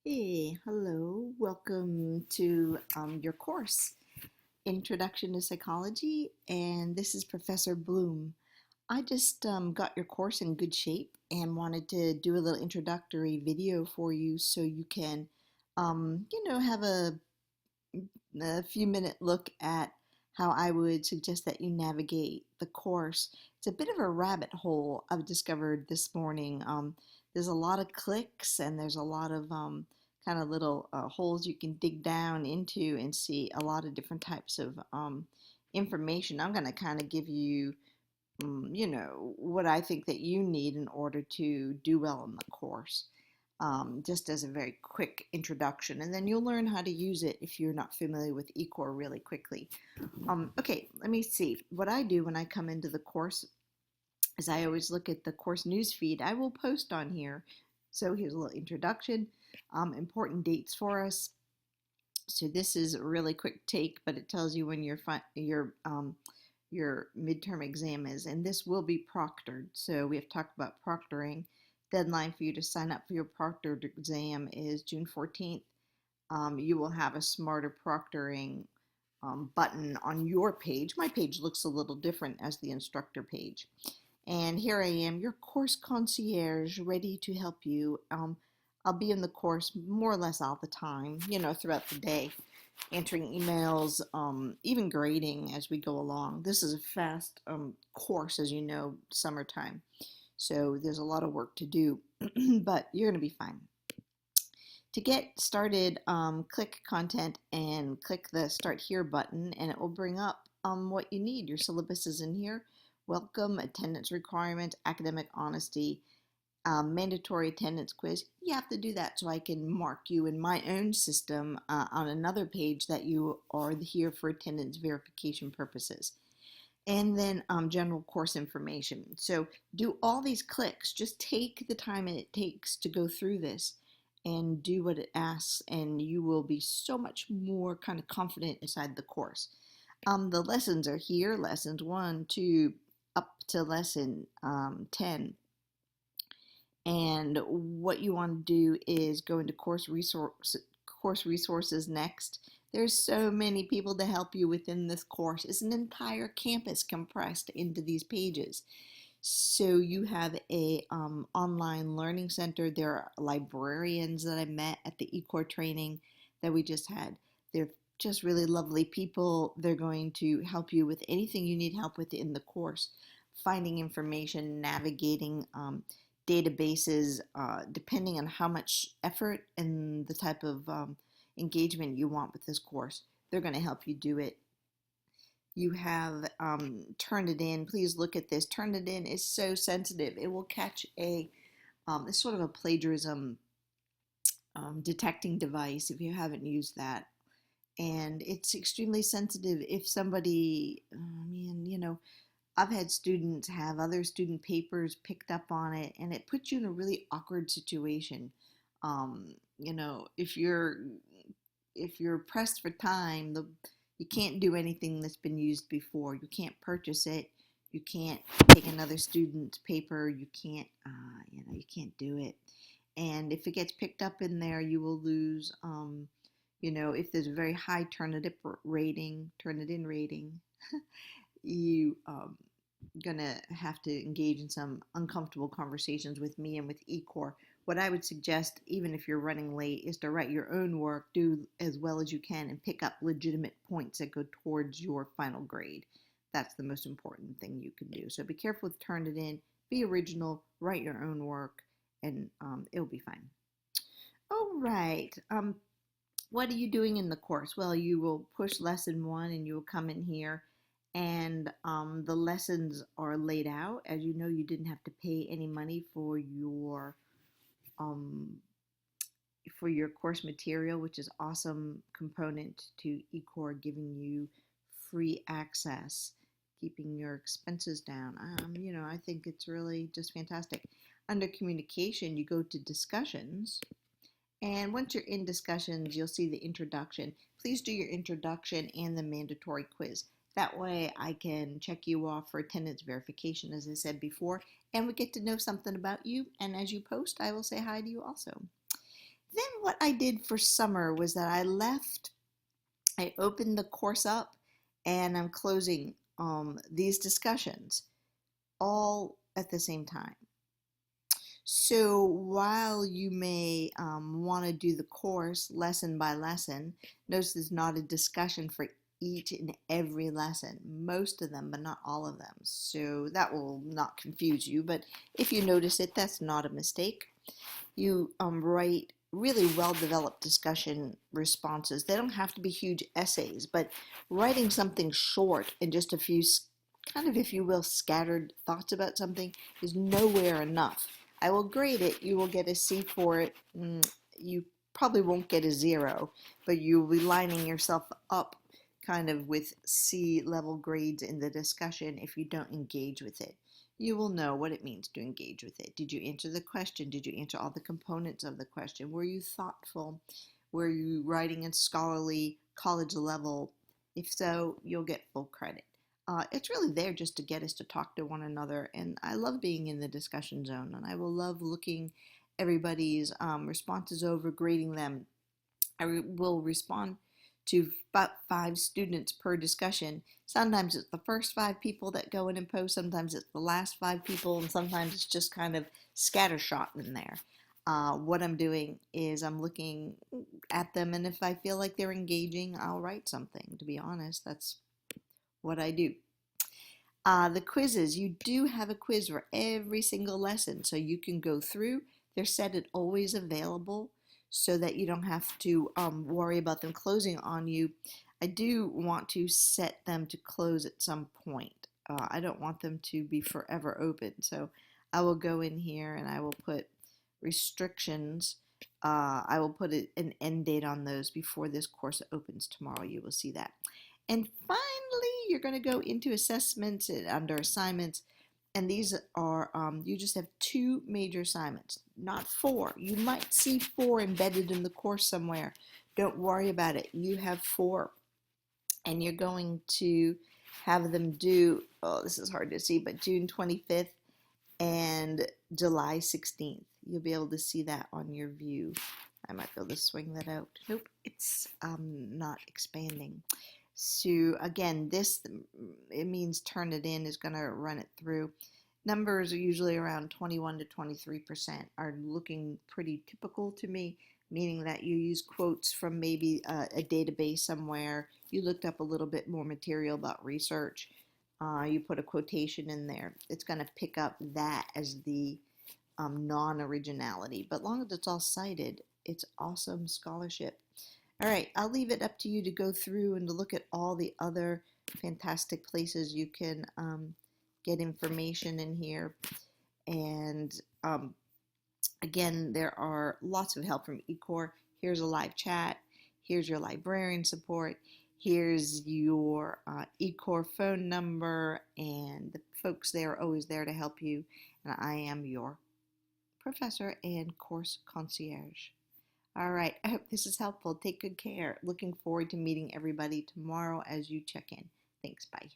Hey, hello. Welcome to your course, Introduction to Psychology, and this is Professor Bloom. I just got your course in good shape and wanted to do a little introductory video for you so you can, have a few minute look at how I would suggest that you navigate the course. It's a bit of a rabbit hole I've discovered this morning. There's a lot of clicks and there's a lot of kind of little holes you can dig down into and see a lot of different types of information. I'm going to kind of give you, what I think that you need in order to do well in the course, just as a very quick introduction, and then you'll learn how to use it if you're not familiar with eCore really quickly. Okay, let me see. What I do when I come into the course is I always look at the course news feed. I will post on here. So here's a little introduction, important dates for us. So this is a really quick take, but it tells you when your midterm exam is, and this will be proctored. So we have talked about proctoring. Deadline for you to sign up for your proctored exam is June 14th. You will have a smarter proctoring button on your page. My page looks a little different as the instructor page. And here I am, your course concierge, ready to help you. I'll be in the course more or less all the time, throughout the day, answering emails, even grading as we go along. This is a fast course, as you know, summertime. So there's a lot of work to do, but you're going to be fine. To get started, click content and click the start here button, and it will bring up what you need. Your syllabus is in here. Welcome, attendance requirement, academic honesty, mandatory attendance quiz. You have to do that so I can mark you in my own system on another page that you are here for attendance verification purposes. And then general course information. So do all these clicks. Just take the time it takes to go through this and do what it asks, and you will be so much more kind of confident inside the course. The lessons are here, lessons 1, 2, up to lesson 10. And what you want to do is go into course resources next. There's so many people to help you within this course. It's an entire campus compressed into these pages. So you have a online learning center. There are librarians that I met at the eCore training that we just had. They're just really lovely people. They're going to help you with anything you need help with in the course. Finding information, navigating databases, depending on how much effort and the type of engagement you want with this course. They're going to help you do it. You have Turnitin. Please look at this. Turnitin is so sensitive. It will catch it's sort of a plagiarism detecting device if you haven't used that. And it's extremely sensitive if somebody, I've had students have other student papers picked up on it, and it puts you in a really awkward situation. If you're pressed for time, you can't do anything that's been used before. You can't purchase it. You can't take another student's paper. You can't, you can't do it. And if it gets picked up in there, you will lose. If there's a very high Turnitin rating, you gonna have to engage in some uncomfortable conversations with me and with eCore. What I would suggest, even if you're running late, is to write your own work, do as well as you can, and pick up legitimate points that go towards your final grade. That's the most important thing you can do. So be careful with Turnitin, be original, write your own work, and it'll be fine. All right. What are you doing in the course? Well, you will push lesson 1 and you will come in here, and the lessons are laid out. As you know, you didn't have to pay any money for your course material, which is awesome component to eCore, giving you free access, keeping your expenses down. I think it's really just fantastic. Under communication, you go to discussions. And once you're in discussions, you'll see the introduction. Please do your introduction and the mandatory quiz. That way I can check you off for attendance verification, as I said before, and we get to know something about you. And as you post, I will say hi to you also. Then what I did for summer was that I opened the course up and I'm closing these discussions all at the same time. So while you may want to do the course lesson by lesson, notice there's not a discussion for each and every lesson, most of them, but not all of them. So that will not confuse you, but if you notice it, that's not a mistake. You write really well-developed discussion responses. They don't have to be huge essays, but writing something short in just a few kind of, if you will, scattered thoughts about something is nowhere enough. I will grade it. You will get a C for it. You probably won't get a 0, but you'll be lining yourself up kind of with C level grades in the discussion if you don't engage with it. You will know what it means to engage with it. Did you answer the question? Did you answer all the components of the question? Were you thoughtful? Were you writing in scholarly college level? If so, you'll get full credit. It's really there just to get us to talk to one another, and I love being in the discussion zone, and I will love looking everybody's responses over, grading them. I will respond to about 5 students per discussion. Sometimes it's the first 5 people that go in and post, sometimes it's the last 5 people, and sometimes it's just kind of scattershot in there. What I'm doing is I'm looking at them, and if I feel like they're engaging, I'll write something. To be honest, that's what I do. The quizzes, you do have a quiz for every single lesson, so you can go through. They're set and always available so that you don't have to worry about them closing on you. I do want to set them to close at some point. I don't want them to be forever open, so I will go in here and I will put restrictions. I will put an end date on those before this course opens tomorrow. You will see that. And finally, you're going to go into assessments and under assignments. And these are, you just have 2 major assignments, not 4. You might see 4 embedded in the course somewhere. Don't worry about it. You have 4. And you're going to have them due, oh, this is hard to see, but June 25th and July 16th. You'll be able to see that on your view. I might be able to swing that out. Nope, it's not expanding. So again, this, it means Turnitin is going to run it through. Numbers are usually around 21 to 23% are looking pretty typical to me, meaning that you use quotes from maybe a database somewhere. You looked up a little bit more material about research. You put a quotation in there. It's going to pick up that as the non-originality. But long as it's all cited, it's awesome scholarship. All right, I'll leave it up to you to go through and to look at all the other fantastic places you can get information in here. And again, there are lots of help from eCore. Here's a live chat. Here's your librarian support. Here's your eCore phone number, and the folks there are always there to help you. And I am your professor and course concierge. All right, I hope this is helpful. Take good care. Looking forward to meeting everybody tomorrow as you check in. Thanks, bye.